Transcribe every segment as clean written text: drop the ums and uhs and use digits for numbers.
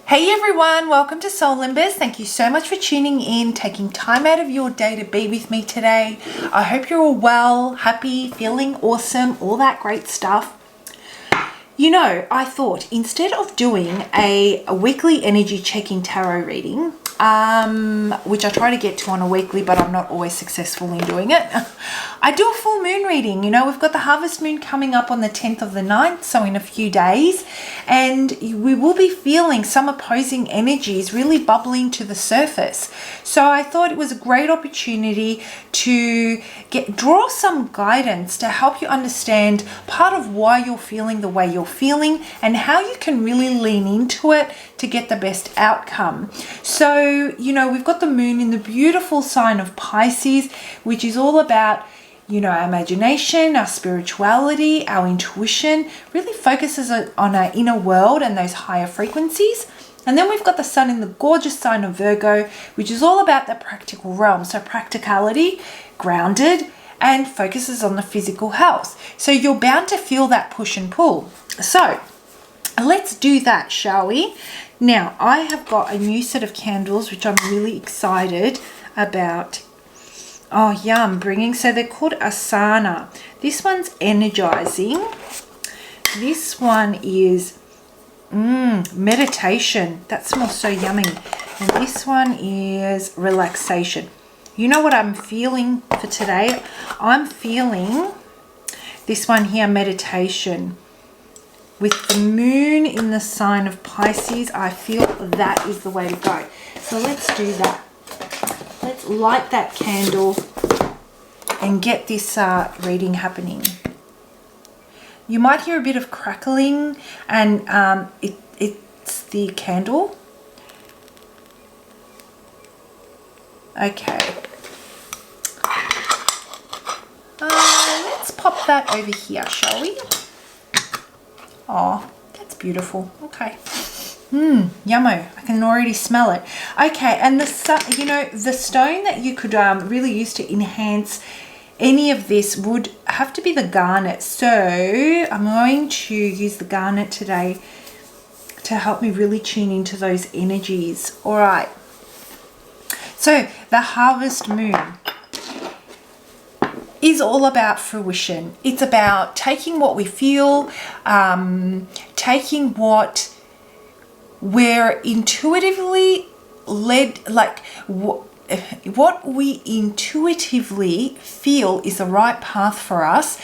Hey everyone, welcome to Soul Embers. Thank you so much for tuning in, taking time out of your day to be with me today. I hope you're all well, happy, feeling awesome, all that great stuff. You know, I thought instead of doing a weekly energy checking tarot reading, which I try to get to on a weekly, but I'm not always successful in doing it. I do a full moon reading. You know, we've got the harvest moon coming up on the 10th of the 9th, so in a few days, and we will be feeling some opposing energies really bubbling to the surface. So I thought it was a great opportunity to draw some guidance to help you understand part of why you're feeling the way you're feeling and how you can really lean into it to get the best outcome. So, you know, we've got the moon in the beautiful sign of Pisces, which is all about, you know, our imagination, our spirituality, our intuition, really focuses on our inner world and those higher frequencies. And then we've got the sun in the gorgeous sign of Virgo, which is all about the practical realm. So practicality, grounded, and focuses on the physical health. So you're bound to feel that push and pull. So let's do that, shall we? Now, I have got a new set of candles, which I'm really excited about. Oh, yum, bringing. So they're called Asana. This one's energizing. This one is meditation. That smells so yummy. And this one is relaxation. You know what I'm feeling for today? I'm feeling this one here, meditation. With the moon in the sign of Pisces, I feel that is the way to go. So let's do that. Let's light that candle and get this reading happening. You might hear a bit of crackling, and it's the candle. Okay. Let's pop that over here, shall we? Oh, that's beautiful. Okay. Yummo. I can already smell it. Okay, and the stone that you could really use to enhance any of this would have to be the garnet. So I'm going to use the garnet today to help me really tune into those energies. All right. So the harvest moon is all about fruition. It's about taking what we feel, taking what we're intuitively led, like what we intuitively feel is the right path for us,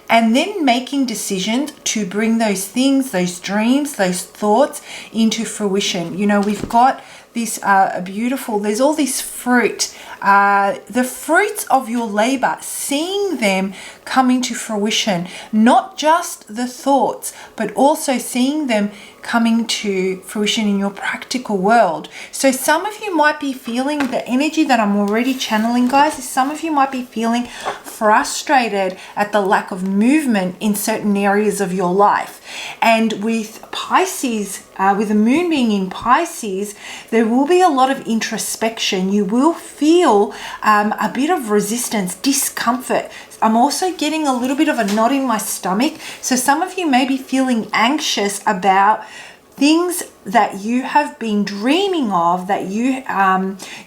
and then making decisions to bring those things, those dreams, those thoughts into fruition. You know, we've got this beautiful, there's all this fruit, the fruits of your labor, seeing them coming to fruition, not just the thoughts, but also seeing them coming to fruition in your practical world. So some of you might be feeling the energy that I'm already channeling, guys, is some of you might be feeling frustrated at the lack of movement in certain areas of your life. And with Pisces, with the moon being in Pisces, there will be a lot of introspection. You will feel a bit of resistance, discomfort. I'm also getting a little bit of a knot in my stomach. So some of you may be feeling anxious about things that you have been dreaming of, that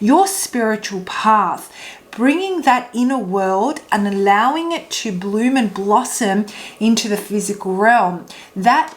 your spiritual path, bringing that inner world and allowing it to bloom and blossom into the physical realm. That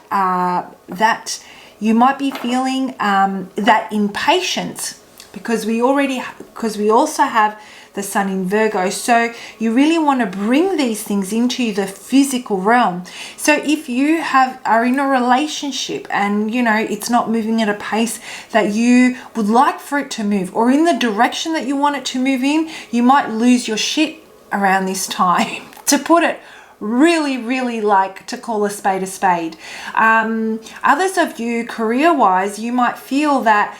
you might be feeling that impatience, because we also have the sun in Virgo. So you really want to bring these things into the physical realm. So if you are in a relationship and, you know, it's not moving at a pace that you would like for it to move, or in the direction that you want it to move in, you might lose your shit around this time, to put it really, like, to call a spade. Others of you, career-wise, you might feel that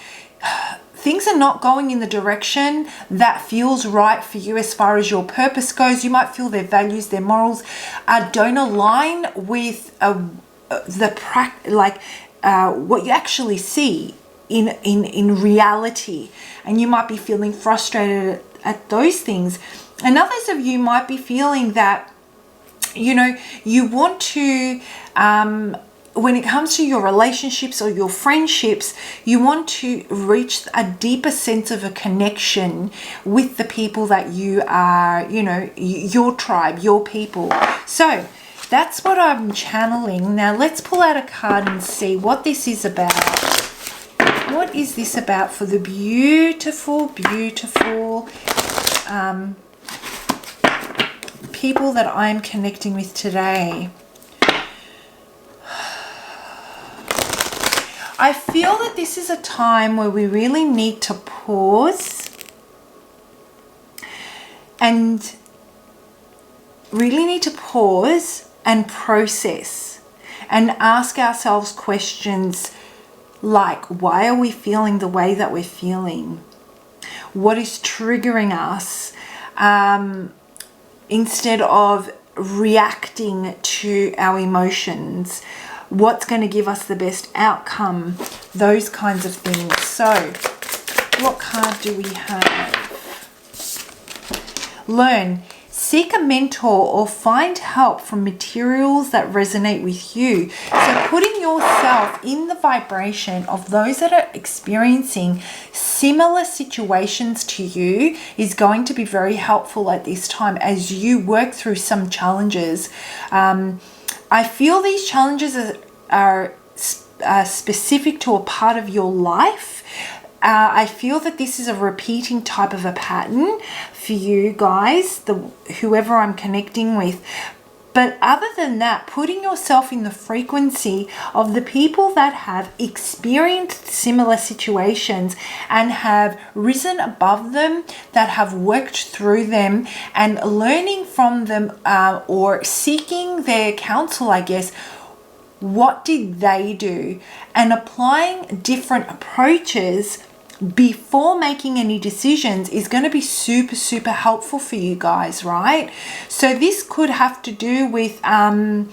things are not going in the direction that feels right for you as far as your purpose goes. You might feel their values, their morals don't align with what you actually see in reality, and you might be feeling frustrated at those things. And others of you might be feeling that, you know, you want to when it comes to your relationships or your friendships, you want to reach a deeper sense of a connection with the people that you are, you know, your tribe, your people. So that's what I'm channeling. Now let's pull out a card and see what this is about. What is this about for the beautiful, beautiful people that I'm connecting with today? I feel that this is a time where we really need to pause and process and ask ourselves questions like, why are we feeling the way that we're feeling? What is triggering us? Instead of reacting to our emotions, what's going to give us the best outcome? Those kinds of things. So, what card do we have? Learn. Seek a mentor or find help from materials that resonate with you. So putting yourself in the vibration of those that are experiencing similar situations to you is going to be very helpful at this time as you work through some challenges. I feel these challenges are specific to a part of your life. I feel that this is a repeating type of a pattern for you guys, whoever I'm connecting with. But other than that, putting yourself in the frequency of the people that have experienced similar situations and have risen above them, that have worked through them, and learning from them or seeking their counsel, I guess. What did they do? And applying different approaches before making any decisions is going to be super, super helpful for you guys, right? So this could have to do with, I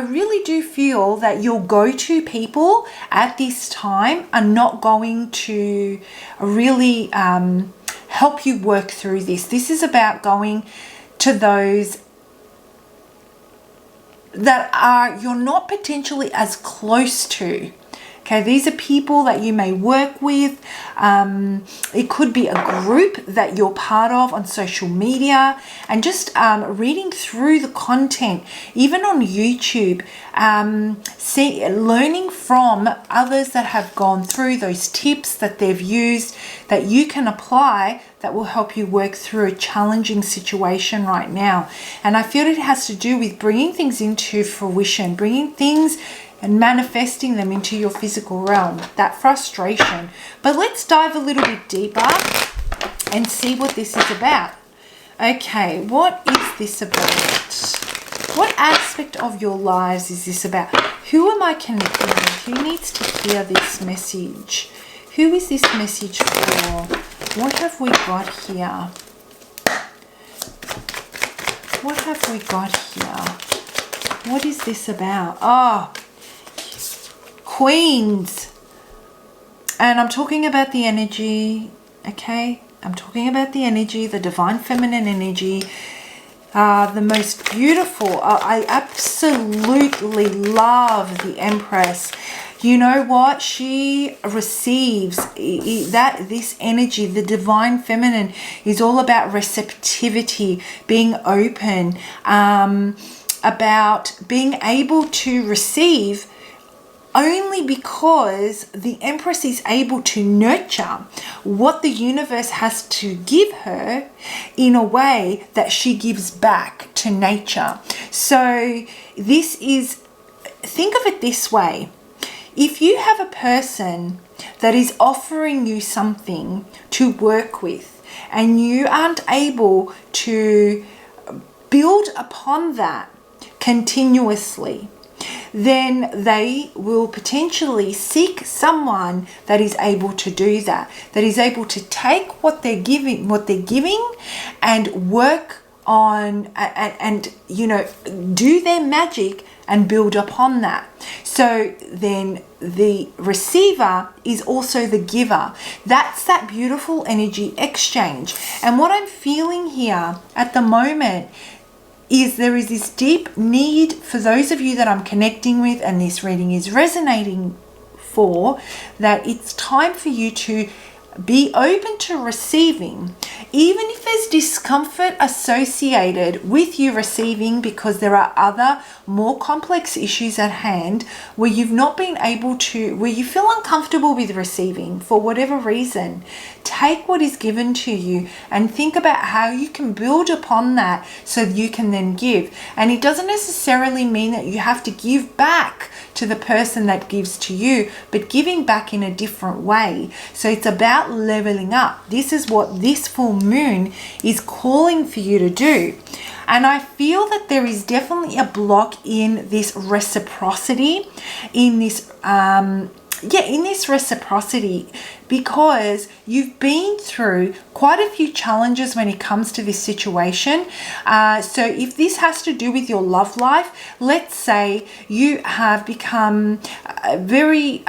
really do feel that your go-to people at this time are not going to really help you work through this. This is about going to those that you're not potentially as close to. Okay, these are people that you may work with. It could be a group that you're part of on social media, and just reading through the content, even on YouTube, learning from others that have gone through those tips that they've used that you can apply that will help you work through a challenging situation right now. And I feel it has to do with bringing things into fruition, bringing things and manifesting them into your physical realm, that frustration. But let's dive a little bit deeper and see what this is about. Okay, what is this about? What aspect of your lives is this about? Who am I connecting with? Who needs to hear this message? Who is this message for? What have we got here? What have we got here? What is this about? Oh, Queens. And I'm talking about the energy, okay? I'm talking about the energy, the divine feminine energy, the most beautiful. I absolutely love the Empress. You know what? She receives this energy. The divine feminine is all about receptivity, being open, about being able to receive only because the Empress is able to nurture what the universe has to give her in a way that she gives back to nature. So this is, think of it this way. If you have a person that is offering you something to work with and you aren't able to build upon that continuously, then they will potentially seek someone that is able to do that, that is able to take what they're giving and work on and you know, do their magic and build upon that. So then the receiver is also the giver. That's that beautiful energy exchange. And what I'm feeling here at the moment is there is this deep need for those of you that I'm connecting with and this reading is resonating for, that it's time for you to be open to receiving, even if there's discomfort associated with you receiving because there are other more complex issues at hand where you've not been able to, where you feel uncomfortable with receiving for whatever reason. Take what is given to you and think about how you can build upon that so that you can then give. And it doesn't necessarily mean that you have to give back to the person that gives to you, but giving back in a different way. So it's about leveling up. This is what this full moon is calling for you to do. And I feel that there is definitely a block in this reciprocity, in this reciprocity, because you've been through quite a few challenges when it comes to this situation. So if this has to do with your love life, let's say you have become very,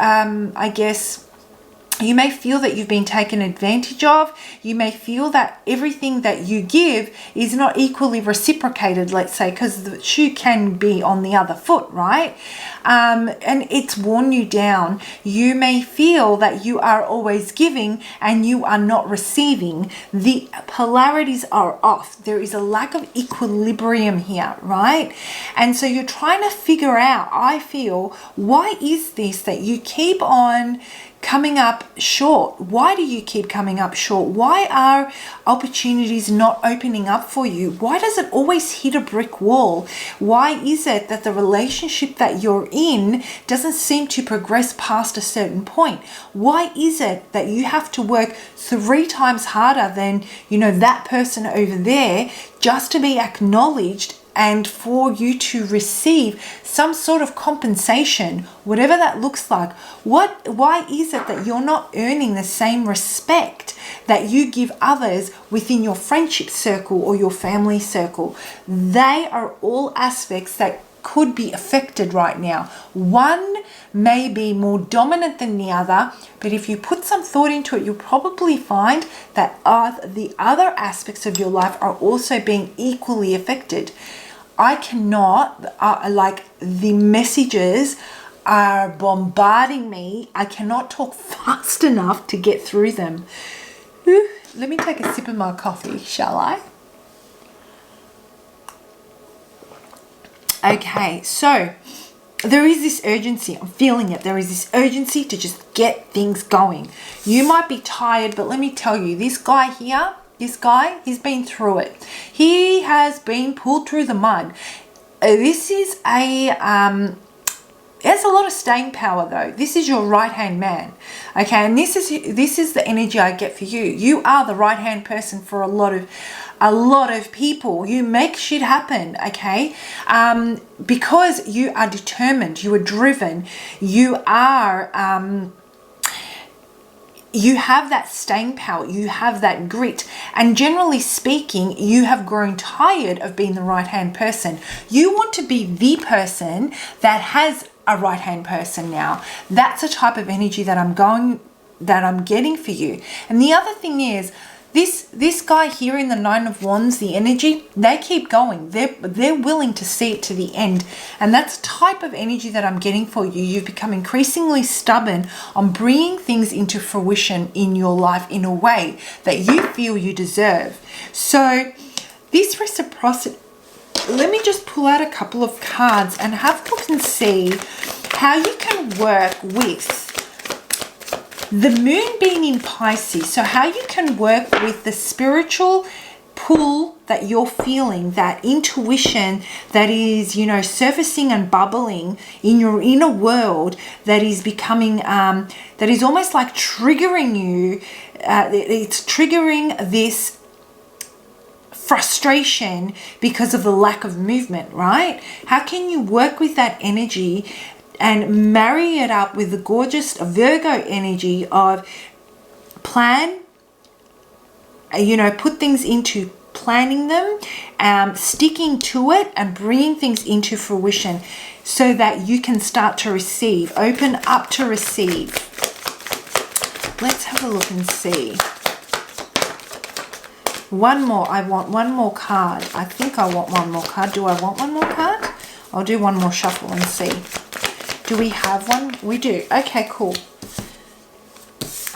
you may feel that you've been taken advantage of. You may feel that everything that you give is not equally reciprocated, let's say, because the shoe can be on the other foot, right? And it's worn you down. You may feel that you are always giving and you are not receiving. The polarities are off. There is a lack of equilibrium here, right? And so you're trying to figure out, I feel, why is this that you keep on coming up short? Why do you keep coming up short? Why are opportunities not opening up for you? Why does it always hit a brick wall? Why is it that the relationship that you're in doesn't seem to progress past a certain point? Why is it that you have to work 3 times harder than, that person over there just to be acknowledged and for you to receive some sort of compensation, whatever that looks like? Why is it that you're not earning the same respect that you give others within your friendship circle or your family circle? They are all aspects that could be affected right now. One may be more dominant than the other, but if you put some thought into it, you'll probably find that the other aspects of your life are also being equally affected. I cannot, the messages are bombarding me. I cannot talk fast enough to get through them. Let me take a sip of my coffee, shall I? Okay, so there is this urgency. I'm feeling it. There is this urgency to just get things going. You might be tired, but let me tell you, this guy here, he's been through it. He has been pulled through the mud. This is there's a lot of staying power though. This is your right-hand man. Okay, and this is the energy I get for you. You are the right-hand person for a lot of people. You make shit happen, okay? Because you are determined, you are driven, you are you have that staying power, you have that grit, and generally speaking, you have grown tired of being the right-hand person. You want to be the person that has a right-hand person now. That's a type of energy that I'm getting for you. And the other thing is, this guy here in the Nine of Wands, the energy, they keep going. They're willing to see it to the end. And that's the type of energy that I'm getting for you. You've become increasingly stubborn on bringing things into fruition in your life in a way that you feel you deserve. So this reciprocity, let me just pull out a couple of cards and have a look and see how you can work with the moon being in Pisces. So how you can work with the spiritual pull that you're feeling, that intuition that is, surfacing and bubbling in your inner world, that is becoming, that is almost like triggering you. It's triggering this frustration because of the lack of movement, right? How can you work with that energy and marry it up with the gorgeous Virgo energy of plan, put things into planning them, sticking to it and bringing things into fruition so that you can start to receive, open up to receive. Let's have a look and see. One more. I want one more card. I think I want one more card. Do I want one more card? I'll do one more shuffle and see. Do we have one? We do. Okay, cool.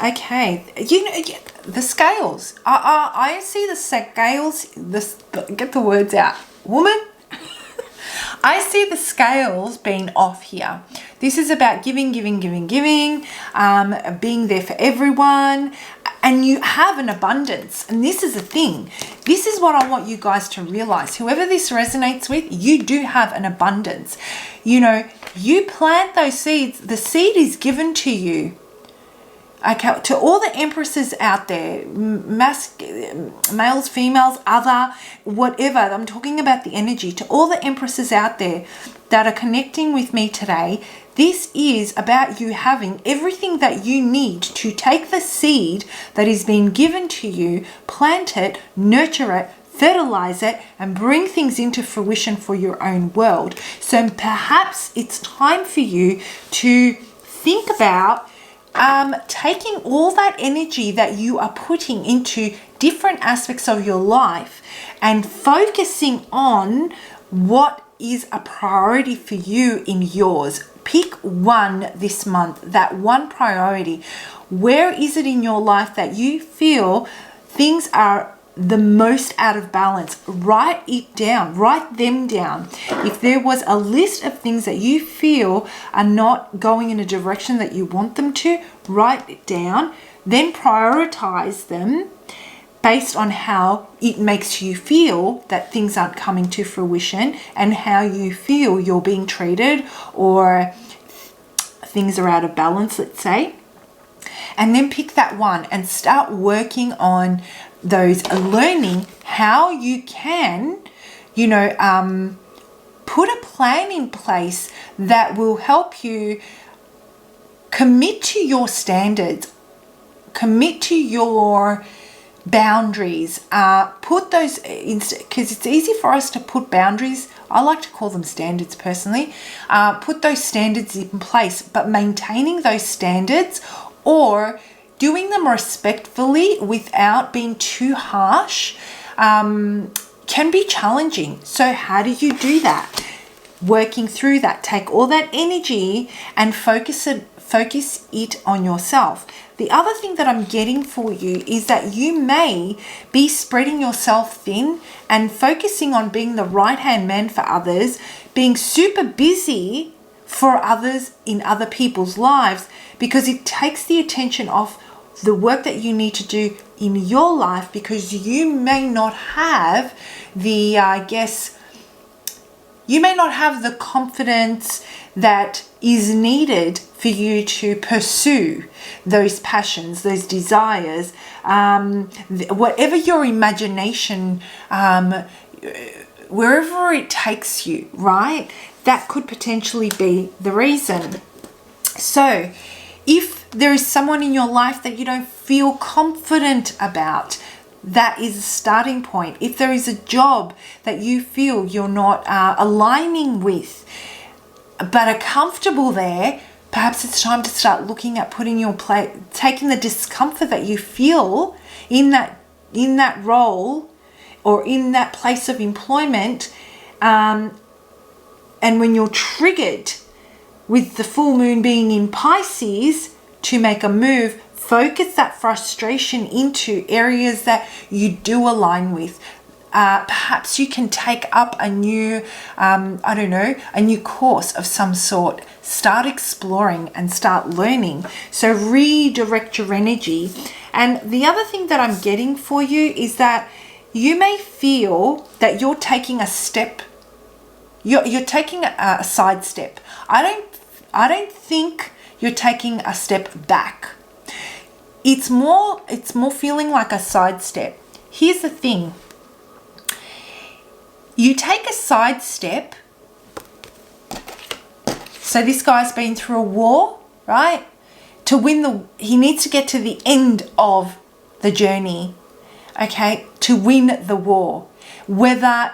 Okay, you know, the scales. I see the scales. Get the words out, woman. I see the scales being off here. This is about giving, being there for everyone, and you have an abundance. And this is the thing. This is what I want you guys to realize. Whoever this resonates with, you do have an abundance. You know, you plant those seeds. The seed is given to you. Okay, to all the empresses out there, males, females, other, whatever, I'm talking about the energy. To all the empresses out there that are connecting with me today, this is about you having everything that you need to take the seed that is being given to you, plant it, nurture it, fertilize it, and bring things into fruition for your own world. So perhaps it's time for you to think about taking all that energy that you are putting into different aspects of your life and focusing on what is a priority for you in yours. Pick one this month, that one priority. Where is it in your life that you feel things are the most out of balance? Write it down, write them down. If there was a list of things that you feel are not going in a direction that you want them to, write it down, then prioritize them based on how it makes you feel that things aren't coming to fruition and how you feel you're being treated or things are out of balance, let's say. And then pick that one and start working on those, learning how you can, you know, put a plan in place that will help you commit to your standards, commit to your boundaries, put those, because it's easy for us to put boundaries. I like to call them standards personally. Put those standards in place, but maintaining those standards or doing them respectfully without being too harsh can be challenging. So how do you do that? Working through that. Take all that energy and focus it on yourself. The other thing that I'm getting for you is that you may be spreading yourself thin and focusing on being the right-hand man for others, being super busy for others in other people's lives, because it takes the attention off the work that you need to do in your life, because you may not have the, you may not have the confidence that is needed for you to pursue those passions, those desires, whatever your imagination, wherever it takes you, right? That could potentially be the reason. So if there is someone in your life that you don't feel confident about, that is a starting point. If there is a job that you feel you're not aligning with, but are comfortable there, perhaps it's time to start looking at taking the discomfort that you feel in that role or in that place of employment, and when you're triggered with the full moon being in Pisces to make a move, focus that frustration into areas that you do align with. Perhaps you can take up a new, a new course of some sort. Start exploring and start learning. So redirect your energy. And the other thing that I'm getting for you is that you may feel that you're taking a step. You're taking a side step. I don't think you're taking a step back. It's more feeling like a side step. Here's the thing. You take a side step. So this guy's been through a war, right? He needs to get to the end of the journey, okay, to win the war. Whether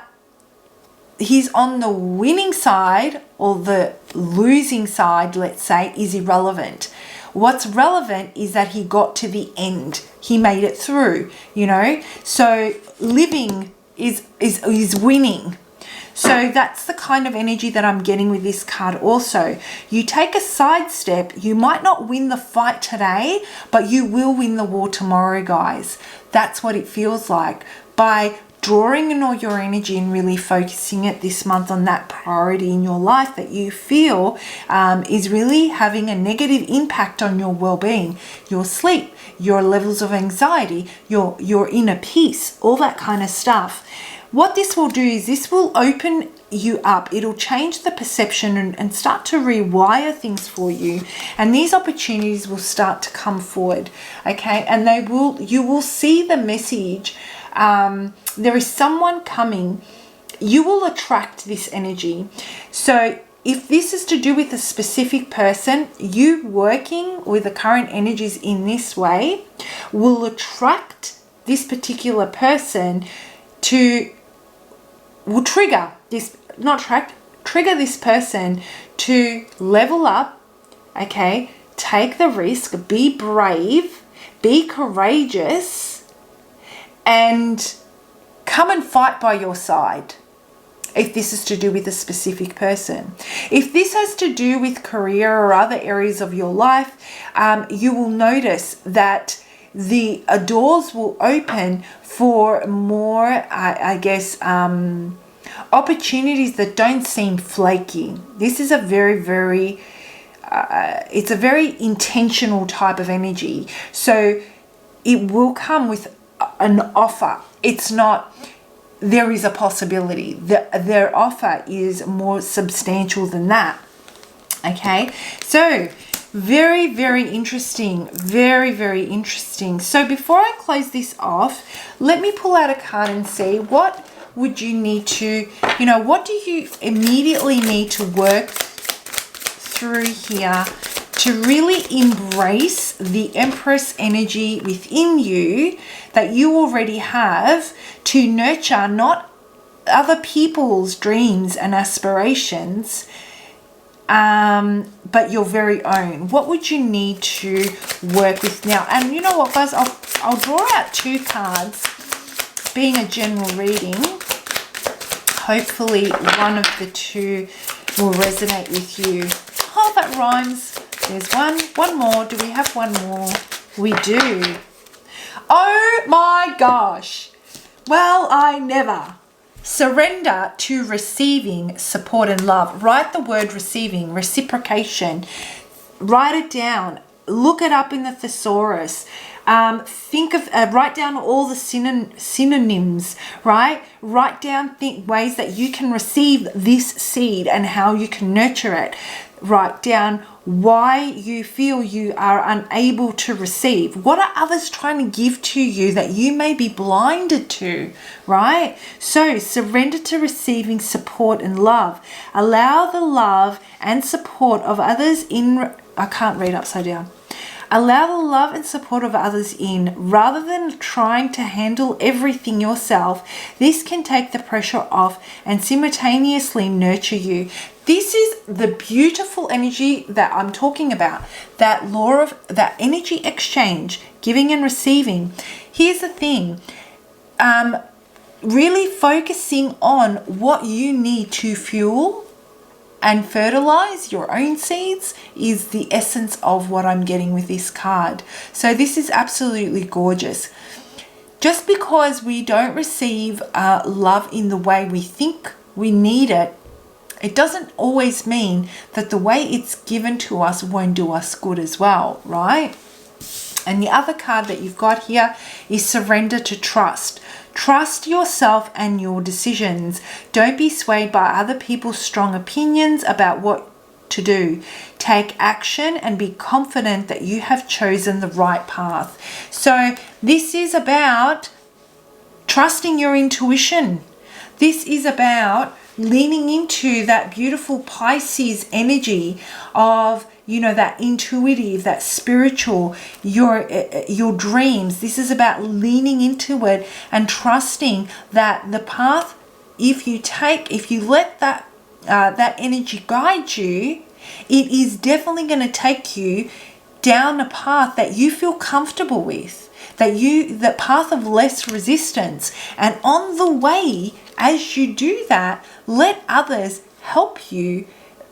he's on the winning side or the losing side, let's say, is irrelevant. What's relevant is that he got to the end. He made it through, you know. So living is winning. So that's the kind of energy that I'm getting with this card also. You take a sidestep, you might not win the fight today, but you will win the war tomorrow, guys. That's what it feels like. By drawing in all your energy and really focusing it this month on that priority in your life that you feel is really having a negative impact on your well-being, your sleep, your levels of anxiety, your inner peace, all that kind of stuff. What this will do is this will open you up. It'll change the perception and start to rewire things for you. And these opportunities will start to come forward, okay? And you will see the message. There is someone coming. You will attract this energy. So if this is to do with a specific person, you working with the current energies in this way will attract this particular person trigger this person to level up, okay? Take the risk, be brave, be courageous, and come and fight by your side. If this is to do with a specific person. If this has to do with career or other areas of your life, you will notice that the doors will open for more, opportunities that don't seem flaky. This is a very, it's a very intentional type of energy. So it will come with an offer. It's not, there is a possibility. Their offer is more substantial than that. Okay, so very interesting. Very interesting. So before I close this off, let me pull out a card and see what would you need to, what do you immediately need to work through here to really embrace the Empress energy within you that you already have, to nurture not other people's dreams and aspirations, but your very own. What would you need to work with now? And you know what, guys, I'll draw out 2 cards, being a general reading. Hopefully one of the 2 will resonate with you. Oh, that rhymes. There's one more. Do we have one more? We do. Oh my gosh. Well, I never. Surrender to receiving support and love. Write the word receiving, reciprocation. Write it down. Look it up in the thesaurus. Write down all the synonyms, right? Write down ways that you can receive this seed and how you can nurture it. Write down why you feel you are unable to receive. What are others trying to give to you that you may be blinded to, right? So surrender to receiving support and love. Allow the love and support of others in... I can't read upside down. Allow the love and support of others in, rather than trying to handle everything yourself. This can take the pressure off and simultaneously nurture you. This is the beautiful energy that I'm talking about. That law of that energy exchange, giving and receiving. Here's the thing. Really focusing on what you need to fuel and fertilize your own seeds is the essence of what I'm getting with this card. So this is absolutely gorgeous. Just because we don't receive love in the way we think we need it, it doesn't always mean that the way it's given to us won't do us good as well, right? And the other card that you've got here is surrender to trust. Trust yourself and your decisions. Don't be swayed by other people's strong opinions about what to do. Take action and be confident that you have chosen the right path. So this is about trusting your intuition. This is about leaning into that beautiful Pisces energy of, that intuitive, that spiritual, your dreams. This is about leaning into it and trusting that the path, if you let that energy guide you, it is definitely going to take you down a path that you feel comfortable with, that path of less resistance. And on the way, as you do that, let others help you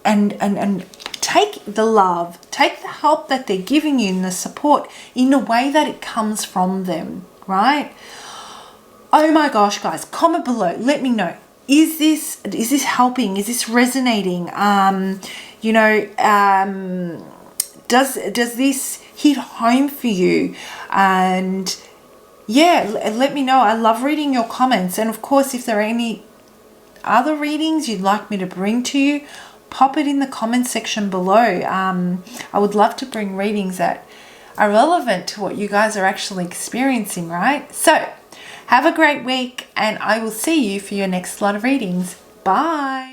and take the love, take the help that they're giving you and the support in a way that it comes from them, right? Oh my gosh, guys, comment below. Let me know. Is this helping? Is this resonating? Does this hit home for you? And yeah, let me know. I love reading your comments. And of course, if there are any other readings you'd like me to bring to you, pop it in the comment section below. I would love to bring readings that are relevant to what you guys are actually experiencing, right? So have a great week, and I will see you for your next lot of readings. Bye.